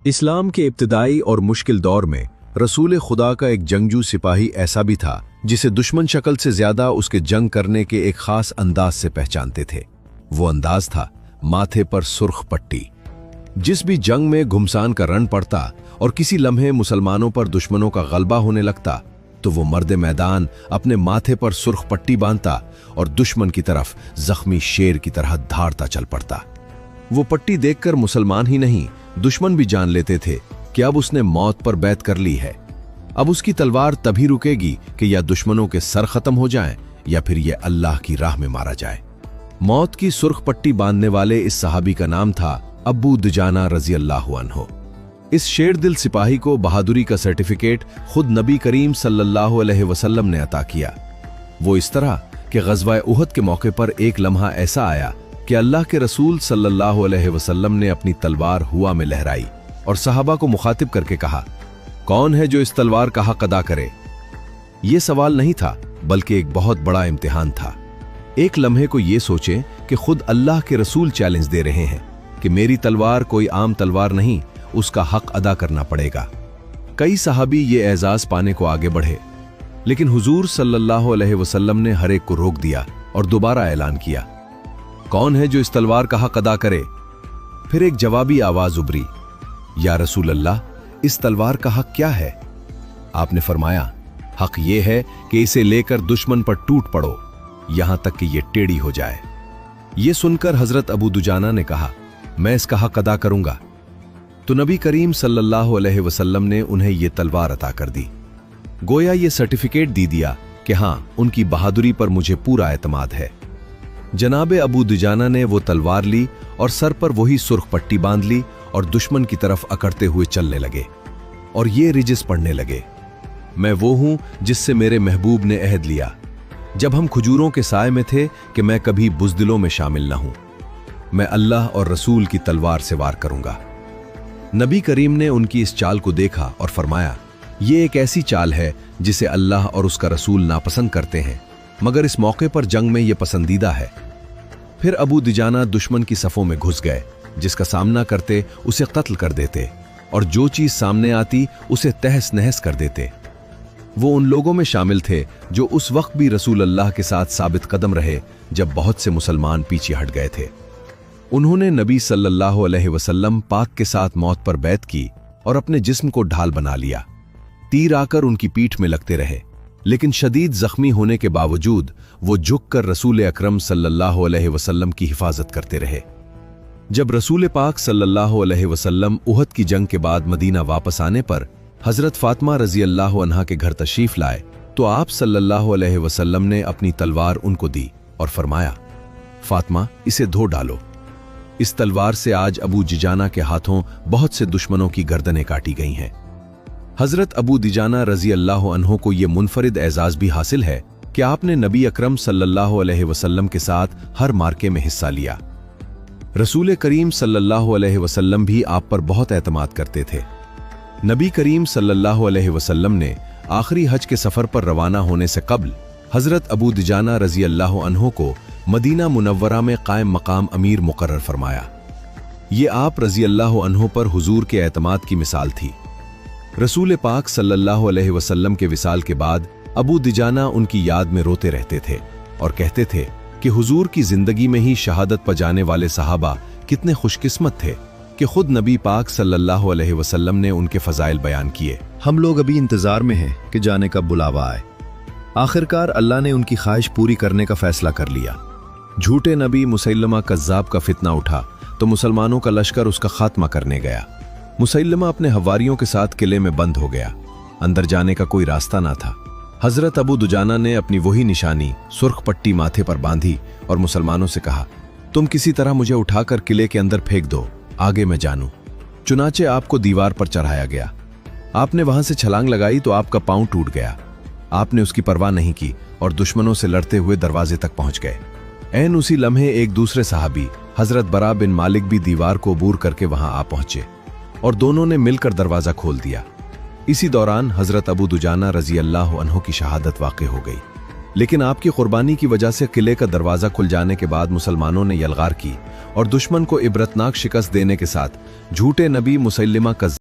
इस्लाम के इब्तिदाई और मुश्किल दौर में रसूल खुदा का एक जंगजू सिपाही ऐसा भी था जिसे दुश्मन शक्ल से ज्यादा उसके जंग करने के एक खास अंदाज से पहचानते थे। वो अंदाज था माथे पर सुर्ख पट्टी। जिस भी जंग में घुमसान का रण पड़ता और किसी लम्हे मुसलमानों पर दुश्मनों का गलबा होने लगता तो वो मर्द मैदान अपने माथे पर सुर्ख पट्टी बांधता और दुश्मन की तरफ जख्मी शेर की तरह धारता चल पड़ता। वो पट्टी देखकर मुसलमान ही नहीं दुश्मन भी जान लेते थे कि अब उसने मौत पर बैत कर ली है। अब उसकी तलवार तभी रुकेगी कि या दुश्मनों के सर खत्म हो जाएं या फिर यह अल्लाह की राह में मारा जाए। मौत की सुर्ख पट्टी बांधने वाले इस सहाबी का नाम था अबू दुजाना रजी अल्लाहु अन्हु। इस शेर दिल सिपाही को बहादुरी का सर्टिफिकेट खुद नबी करीम सल्लल्लाहु अलैहि वसल्लम ने अता किया। वो इस तरह कि ग़ज़वा उहद के मौके पर एक लम्हा ऐसा आया कि अल्लाह के रसूल सल्लल्लाहु अलैहि वसल्लम ने अपनी तलवार हुआ में लहराई और सहाबा को मुखातिब करके कहा, कौन है जो इस तलवार का हक अदा करे? ये सवाल नहीं था बल्कि एक बहुत बड़ा इम्तिहान था। एक लम्हे को ये सोचें कि खुद अल्लाह के रसूल चैलेंज दे रहे हैं कि मेरी तलवार कोई आम तलवार नहीं, उसका हक अदा करना पड़ेगा। कई सहाबी ये एजाज पाने को आगे बढ़े, लेकिन हुजूर सल्लल्लाहु अलैहि वसल्लम ने हर एक को रोक दिया और दोबारा ऐलान किया, कौन है जो इस तलवार का हक अदा करे? फिर एक जवाबी आवाज उभरी, या रसूल अल्लाह, इस तलवार का हक क्या है? आपने फरमाया, हक ये है कि इसे लेकर दुश्मन पर टूट पड़ो यहां तक कि यह टेढ़ी हो जाए। यह सुनकर हजरत अबू दुजाना ने कहा, मैं इसका हक अदा करूंगा। तो नबी करीम सल्लल्लाहु अलैहि वसल्लम ने उन्हें यह तलवार अता कर दी। गोया ये सर्टिफिकेट दे दिया कि हां, उनकी बहादुरी पर मुझे पूरा एतमाद है। जनाबे अबू दुजाना ने वो तलवार ली और सर पर वही सुर्ख पट्टी बांध ली और दुश्मन की तरफ अकड़ते हुए चलने लगे और ये रिजिस पढ़ने लगे, मैं वो हूं जिससे मेरे महबूब ने अहद लिया जब हम खजूरों के साए में थे कि मैं कभी बुज़दिलों में शामिल न हूं। मैं अल्लाह और रसूल की तलवार से वार करूंगा। नबी करीम ने उनकी इस चाल को देखा और फरमाया, ये एक ऐसी चाल है जिसे अल्लाह और उसका रसूल नापसंद करते हैं, मगर इस मौके पर जंग में यह पसंदीदा है। फिर अबू दुजाना दुश्मन की सफों में घुस गए, जिसका सामना करते उसे कत्ल कर देते और जो चीज सामने आती उसे तहस नहस कर देते। वो उन लोगों में शामिल थे जो उस वक्त भी रसूल अल्लाह के साथ साबित कदम रहे जब बहुत से मुसलमान पीछे हट गए थे। उन्होंने नबी सल्लल्लाहु अलैहि वसल्लम पाक के साथ मौत पर बैत की और अपने जिस्म को ढाल बना लिया। तीर आकर उनकी पीठ में लगते रहे, लेकिन शदीद जख्मी होने के बावजूद वो झुककर रसूल अकरम सल्लल्लाहु अलैहि वसल्लम की हिफाजत करते रहे। जब रसूल पाक सल्लल्लाहु अलैहि वसल्लम उहद की जंग के बाद मदीना वापस आने पर हजरत फातिमा रजी अल्लाह अन्हा के घर तशरीफ लाए तो आप सल्लल्लाहु अलैहि वसल्लम ने अपनी तलवार उनको दी और फरमाया, फातिमा, इसे धो डालो। इस तलवार से आज अबू दुजाना के हाथों बहुत से दुश्मनों की गर्दनें काटी गई हैं। हजरत अबू दुजाना रजी अल्लाह अन्हु को यह मुनफरिद एजाज भी हासिल है कि आपने नबी अकरम सल्लल्लाहु अलैहि वसल्लम के साथ हर मार्के में हिस्सा लिया। रसूल करीम सल्लल्लाहु अलैहि वसल्लम भी आप पर बहुत एतमाद करते थे। नबी करीम सल्लल्लाहु अलैहि वसल्लम ने आखिरी हज के सफर पर रवाना होने से कबल हजरत अबू दुजाना रजी अल्लाह अन्हु को मदीना मुनव्वरा में कायम मकाम अमीर मुकर्रर फरमाया। ये आप रजी अल्लाह अन्हु पर हुजूर के एतमाद की मिसाल थी। रसूल पाक सल्लल्लाहु अलैहि वसल्लम के विसाल के बाद अबू दुजाना उनकी याद में रोते रहते थे और कहते थे कि हुजूर की जिंदगी में ही शहादत पर जाने वाले सहाबा कितने खुशकिस्मत थे कि खुद नबी पाक सल्लल्लाहु अलैहि वसल्लम ने उनके फजाइल बयान किए। हम लोग अभी इंतजार में हैं कि जाने का बुलावा आए। आखिरकार अल्लाह ने उनकी ख्वाहिश पूरी करने का फैसला कर लिया। झूठे नबी मुसैलमा कज़्ज़ाब का फितना उठा तो मुसलमानों का लश्कर उसका खात्मा करने गया। मुसैलमा अपने हवारियों के साथ किले में बंद हो गया। अंदर जाने का कोई रास्ता ना था। हजरत अबू दुजाना ने अपनी वही निशानी सुर्ख पट्टी माथे पर बांधी और मुसलमानों से कहा, तुम किसी तरह मुझे उठाकर किले के अंदर फेंक दो, आगे मैं जानूं। चुनाचे आपको दीवार पर चढ़ाया गया। आपने वहां से छलांग लगाई तो आपका पांव टूट गया। आपने उसकी परवाह नहीं की और दुश्मनों से लड़ते हुए दरवाजे तक पहुंच गए। ऐन उसी लम्हे एक दूसरे सहाबी हजरत बरा बिन मालिक भी दीवार को अबूर करके वहां आ पहुंचे और दोनों ने मिलकर दरवाजा खोल दिया। इसी दौरान हजरत अबू दुजाना रजी अल्लाह अन्हु की शहादत वाक़ई हो गई। लेकिन आपकी कुर्बानी की वजह से किले का दरवाजा खुल जाने के बाद मुसलमानों ने यलगार की और दुश्मन को इबरतनाक शिकस्त देने के साथ झूठे नबी मुसैलिमा